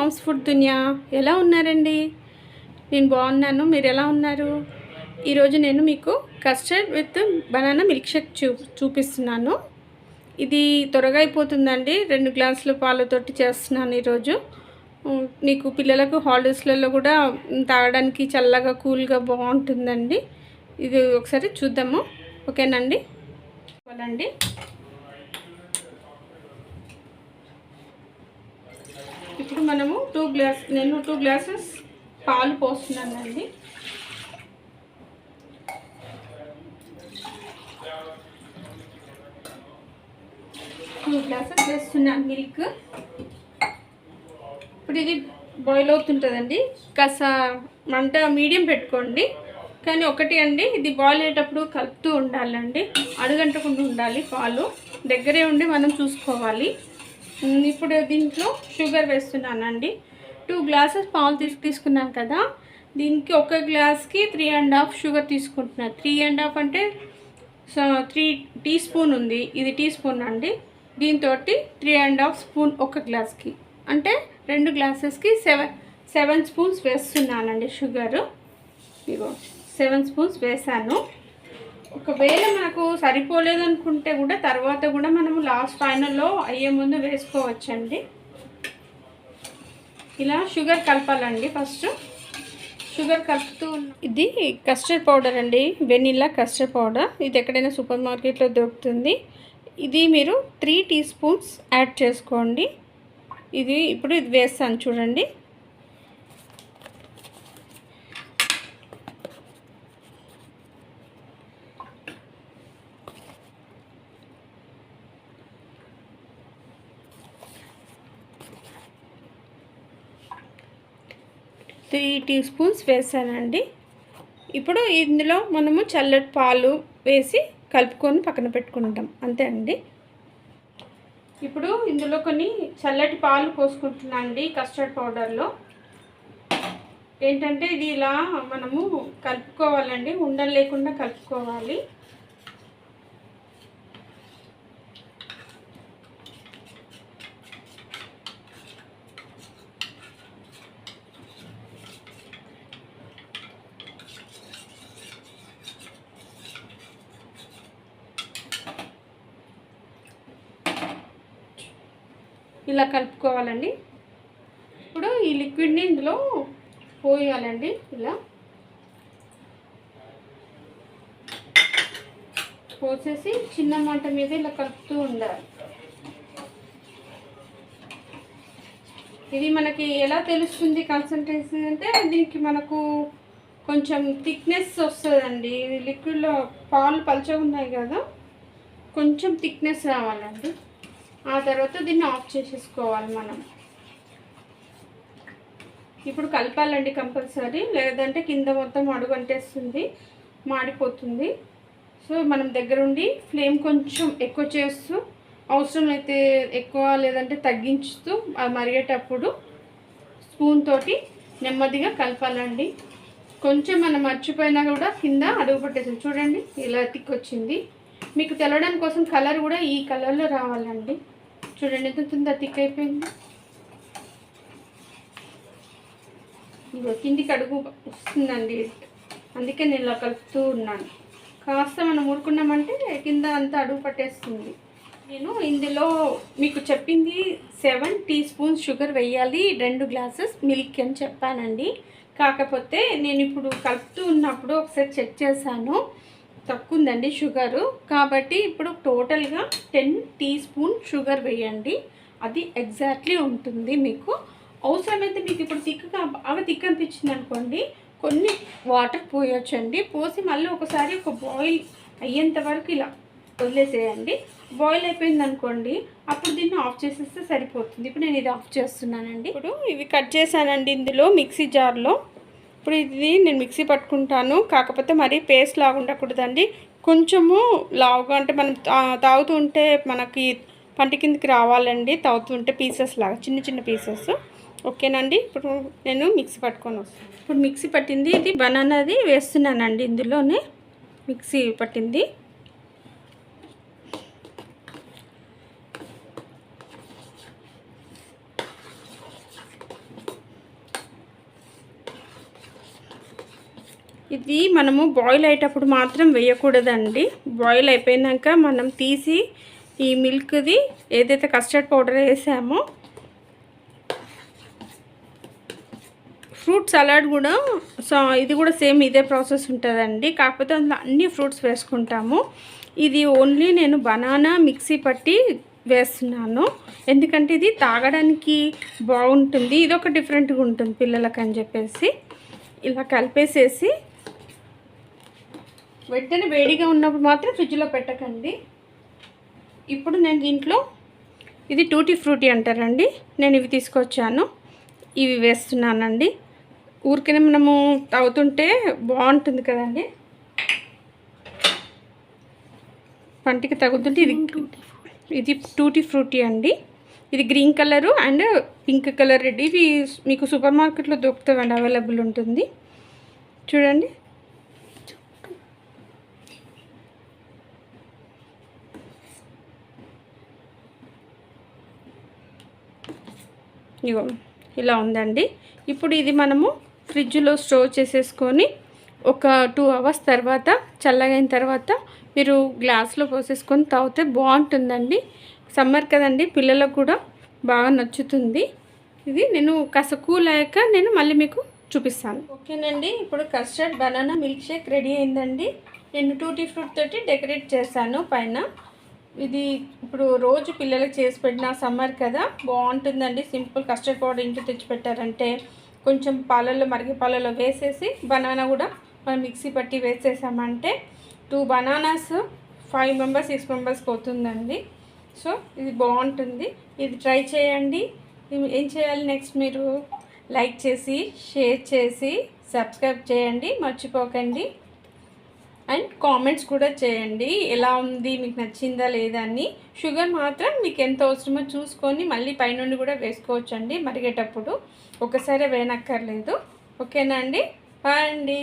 Moms food దునియా. ఎలా ఉన్నారండి? నేను బాగున్నాను. మీరు ఎలా ఉన్నారు? ఈరోజు నేను మీకు custard with banana milk shake చూపిస్తున్నాను. ఇది త్వరగా అయిపోతుందండి. 2 గ్లాసుల పాలతోటి చేస్తున్నాను ఈరోజు. మీకు పిల్లలకు హాలిడేస్లలో కూడా తాగడానికి చల్లగా కూల్గా బాగుంటుందండి. ఇది ఒకసారి చూద్దాము. ఓకేనండి. చూడండి, ఇప్పుడు మనము నేను 2 గ్లాసెస్ పాలు పోస్తున్నానండి. టూ గ్లాసెస్ వేస్తున్నాను మిల్క్. ఇప్పుడు ఇది బాయిల్ అవుతుంటుందండి. కాస్త మంట మీడియం పెట్టుకోండి. కానీ ఒకటి అండి, ఇది బాయిల్ అయ్యేటప్పుడు కలుపుతూ ఉండాలండి. అడుగంటకుండా ఉండాలి. పాలు దగ్గరే ఉండి మనం చూసుకోవాలి. ఇప్పుడు దీంట్లో షుగర్ వేస్తున్నానండి. 2 గ్లాసెస్ పాలు తీసుకున్నాం కదా, దీనికి ఒక గ్లాస్కి 3.5 షుగర్ తీసుకుంటున్నాను. 3.5 అంటే 3 టీ స్పూన్ ఉంది. ఇది టీ స్పూన్ అండి. దీంతో 3.5 స్పూన్ ఒక గ్లాస్కి, అంటే 2 గ్లాసెస్కి 7 స్పూన్స్ వేస్తున్నానండి షుగరు. ఇగో 7 స్పూన్స్ వేసాను. ఒకవేళ మనకు సరిపోలేదనుకుంటే కూడా తర్వాత కూడా మనము లాస్ట్ ఫైనల్లో అయ్యే ముందు వేసుకోవచ్చండి. ఇలా షుగర్ కలపాలండి. ఫస్ట్ షుగర్ కలుపుతూ ఇది కస్టర్డ్ పౌడర్ అండి, వెనిల్లా కస్టర్డ్ పౌడర్. ఇది ఎక్కడైనా సూపర్ మార్కెట్లో దొరుకుతుంది. ఇది మీరు 3 టీ స్పూన్స్ యాడ్ చేసుకోండి. ఇప్పుడు ఇది వేస్తాను చూడండి. త్రీ టీ స్పూన్స్ వేసానండి. ఇప్పుడు ఇందులో మనము చల్లటి పాలు వేసి కలుపుకొని పక్కన పెట్టుకుంటాం, అంతే అండి. ఇప్పుడు ఇందులో కొన్ని చల్లటి పాలు పోసుకుంటున్నాను అండి. కస్టర్డ్ పౌడర్లో ఏంటంటే ఇది ఇలా మనము కలుపుకోవాలండి, ఉండలు లేకుండా కలుపుకోవాలి. ఇలా కలుపుకోవాలండి. ఇప్పుడు ఈ లిక్విడ్ని ఇందులో పోయాలండి. ఇలా పోసేసి చిన్న మంట మీద ఇలా కలుపుతూ ఉండాలి. ఇది మనకి ఎలా తెలుస్తుంది కన్సిస్టెన్సీ అంటే, దీనికి మనకు కొంచెం థిక్నెస్ వస్తుందండి. లిక్విడ్లో పాలు పలుచగా ఉన్నాయి కదా, కొంచెం థిక్నెస్ రావాలండి. ఆ తర్వాత దీన్ని ఆఫ్ చేసేసుకోవాలి మనం. ఇప్పుడు కలపాలండి కంపల్సరీ, లేదంటే కింద మొత్తం అడుగంటేస్తుంది, మాడిపోతుంది. సో మనం దగ్గరుండి ఫ్లేమ్ కొంచెం ఎక్కువ చేస్తూ, అవసరమైతే ఎక్కువ లేదంటే తగ్గించుతూ మరిగేటప్పుడు స్పూన్ తోటి నెమ్మదిగా కలపాలండి. కొంచెం మనం మర్చిపోయినా కూడా కింద అడుగు పట్టేసింది చూడండి, ఇలా తిక్కొచ్చింది. మీకు తెలవడానికి కోసం కలర్ కూడా ఈ కలర్లో రావాలండి. చూడండి ఎంత తుందా థిక్ అయిపోయింది. ఇగో కిందికి అడుగు వస్తుందండి, అందుకే నేను ఇలా కలుపుతూ ఉన్నాను. కాస్త మనం ఊరుకున్నామంటే కింద అంతా అడుగు పట్టేస్తుంది. నేను ఇందులో మీకు చెప్పింది 7 టీ స్పూన్స్ షుగర్ వేయాలి, 2 గ్లాసెస్ మిల్క్ అని చెప్పానండి. కాకపోతే నేను ఇప్పుడు కలుపుతూ ఉన్నప్పుడు ఒకసారి చెక్ చేశాను, తక్కువ ఉందండి షుగరు. కాబట్టి ఇప్పుడు టోటల్గా 10 టీ స్పూన్ షుగర్ వేయండి. అది ఎగ్జాక్ట్లీ ఉంటుంది. మీకు అవసరమైతే మీకు ఇప్పుడు బాగా తిక్ అనిపించింది అనుకోండి, కొన్ని వాటర్ పోయొచ్చండి. పోసి మళ్ళీ ఒకసారి ఒక బాయిల్ అయ్యేంత వరకు ఇలా వదిలేసేయండి. బాయిల్ అయిపోయింది అనుకోండి, అప్పుడు దీన్ని ఆఫ్ చేసేస్తే సరిపోతుంది. ఇప్పుడు నేను ఇది ఆఫ్ చేస్తున్నానండి. ఇప్పుడు ఇవి కట్ చేశానండి ఇందులో మిక్సీ జార్లో. ఇప్పుడు ఇది నేను మిక్సీ పట్టుకుంటాను. కాకపోతే మరీ పేస్ట్ లాగా ఉండకూడదండి, కొంచెము లావుగా, అంటే మనం తాగుతూ ఉంటే మనకి పంట కిందకి రావాలండి. తాగుతుంటే పీసెస్ లాగా చిన్న చిన్న పీసెస్. ఓకేనండి. ఇప్పుడు నేను మిక్సీ పట్టుకొని వస్తాను. ఇప్పుడు మిక్సీ పట్టింది, ఇది బనానాది వేస్తున్నానండి ఇందులోనే. మిక్సీ పట్టింది ఇది మనము బాయిల్ అయ్యేటప్పుడు మాత్రం వేయకూడదండి. బాయిల్ అయిపోయినాక మనం తీసి ఈ మిల్క్ది ఏదైతే కస్టర్డ్ పౌడర్ వేసామో, ఫ్రూట్ సలాడ్ కూడా ఇది కూడా సేమ్ ఇదే ప్రాసెస్ ఉంటుందండి. కాకపోతే అందులో అన్ని ఫ్రూట్స్ వేసుకుంటాము. ఇది ఓన్లీ నేను బనానా మిక్సీ పట్టి వేస్తున్నాను, ఎందుకంటే ఇది తాగడానికి బాగుంటుంది. ఇది ఒక డిఫరెంట్గా ఉంటుంది పిల్లలకి అని చెప్పేసి ఇలా కలిపేసేసి వెంటనే వేడిగా ఉన్నప్పుడు మాత్రం ఫ్రిడ్జ్లో పెట్టకండి. ఇప్పుడు నేను దీంట్లో ఇది టూటీ ఫ్రూటీ అంటారండి, నేను ఇవి తీసుకొచ్చాను, ఇవి వేస్తున్నానండి. ఊరికనే మనము తాగుతుంటే బాగుంటుంది కదండి, పంటికి తగులుతుంటే. ఇది టూటీ ఫ్రూటీ అండి. ఇది green colour and pink colour red. ఇవి మీకు సూపర్ మార్కెట్లో దొరుకుతాయండి, అవైలబుల్ ఉంటుంది. చూడండి, ఇగో ఇలా ఉందండి. ఇప్పుడు ఇది మనము ఫ్రిడ్జ్లో స్టోర్ చేసేసుకొని ఒక 2 అవర్స్ తర్వాత చల్లగైన తర్వాత మీరు గ్లాస్లో పోసేసుకొని తాగితే బాగుంటుందండి. సమ్మర్ కదండి, పిల్లలకు కూడా బాగా నచ్చుతుంది. ఇది నేను కాస్త కూల్ అయ్యాక నేను మళ్ళీ మీకు చూపిస్తాను. ఓకేనండి, ఇప్పుడు custard banana milk shake ready అయిందండి. నేను టూటీ ఫ్రూట్ తోటి డెకరేట్ చేశాను పైన. ఇది ఇప్పుడు రోజు పిల్లలకు చేసి పెట్టిన, సమ్మర్ కదా బాగుంటుందండి. సింపుల్ కస్టర్డ్ పౌడర్ ఇంట్లో తెచ్చిపెట్టారంటే కొంచెం పాలల్లో, మరిగే పాలల్లో వేసేసి బనానా కూడా మనం మిక్సీ పట్టి వేసేసామంటే 2 బనానాస్ 5 మెంబర్స్ 6 మెంబర్స్కి అవుతుందండి. సో ఇది బాగుంటుంది, ఇది ట్రై చేయండి. ఏం చేయాలి నెక్స్ట్, మీరు లైక్ చేసి షేర్ చేసి సబ్స్క్రైబ్ చేయండి మర్చిపోకండి. అండ్ కామెంట్స్ కూడా చేయండి, ఎలా ఉంది, మీకు నచ్చిందా లేదా అని. షుగర్ మాత్రం మీకు ఎంత అవసరమో చూసుకొని మళ్ళీ పైనుండి కూడా వేసుకోవచ్చండి, మరిగేటప్పుడు ఒకసారి వేయనక్కర్లేదు. ఓకేనా అండి, బాయ్ అండి.